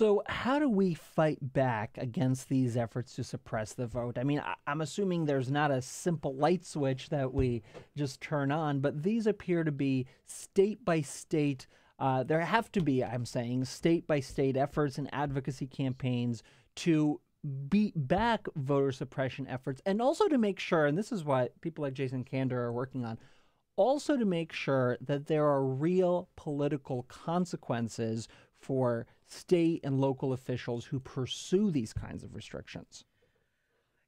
So how do we fight back against these efforts to suppress the vote? I mean, I'm assuming there's not a simple light switch that we just turn on, but these appear to be state by state. There have to be, I'm saying, state by state efforts and advocacy campaigns to beat back voter suppression efforts, and also to make sure, and this is what people like Jason Kander are working on, also to make sure that there are real political consequences for state and local officials who pursue these kinds of restrictions.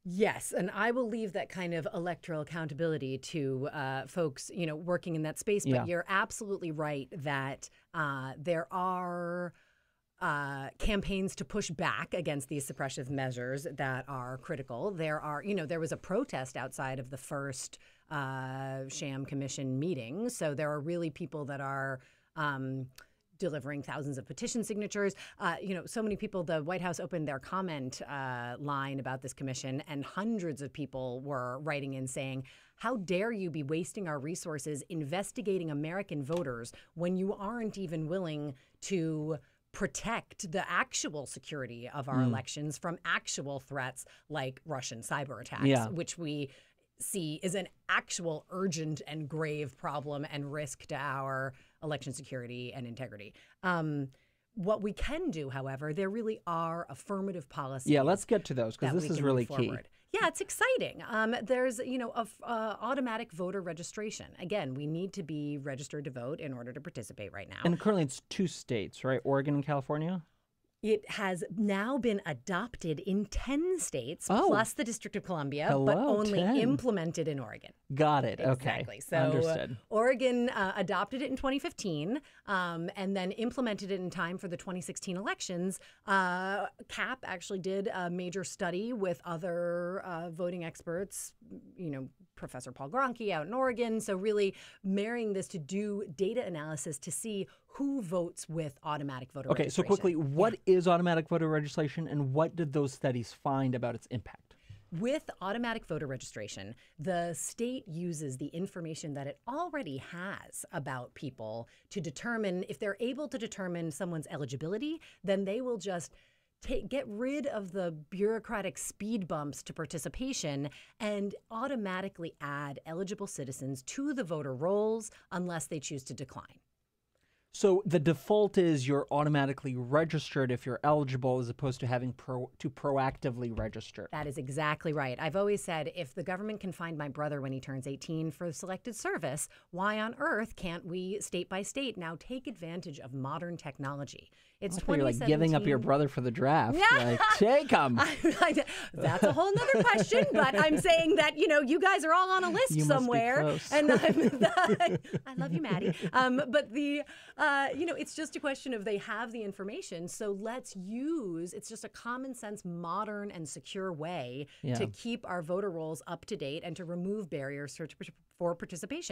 Yes, and I will leave that kind of electoral accountability to folks, working in that space. But you're absolutely right that there are campaigns to push back against these suppressive measures that are critical. There was a protest outside of the first sham commission meeting. So there are really people that are delivering thousands of petition signatures. So many people, the White House opened their comment line about this commission, and hundreds of people were writing in saying, how dare you be wasting our resources investigating American voters when you aren't even willing to protect the actual security of our elections from actual threats like Russian cyber attacks, which we see is an actual urgent and grave problem and risk to our election security and integrity. What we can do, however, there really are affirmative policies. Yeah, let's get to those because this is really key. Yeah, it's exciting. There's, automatic voter registration. Again, we need to be registered to vote in order to participate right now. And currently it's 2 states, right? Oregon and California? It has now been adopted in 10 states, plus the District of Columbia, but only 10. Implemented in Oregon. Got it. Exactly. Okay. So Understood. Oregon adopted it in 2015 and then implemented it in time for the 2016 elections. CAP actually did a major study with other voting experts, Professor Paul Gronke out in Oregon. So really marrying this to do data analysis to see who votes with automatic voter registration. Okay, so quickly, what is automatic voter registration and what did those studies find about its impact? With automatic voter registration, the state uses the information that it already has about people to determine, if they're able to determine someone's eligibility, then they will just get rid of the bureaucratic speed bumps to participation and automatically add eligible citizens to the voter rolls unless they choose to decline. So the default is you're automatically registered if you're eligible as opposed to having to proactively register. That is exactly right. I've always said if the government can find my brother when he turns 18 for selected service, why on earth can't we, state by state, now take advantage of modern technology? It's 2017. You're like giving up your brother for the draft. Yeah. Like, take him. That's a whole nother question, but I'm saying that, you guys are all on a list somewhere. Must be close. And I love you, Maddie. But it's just a question of they have the information. So it's just a common sense, modern and secure way to keep our voter rolls up to date and to remove barriers for participation.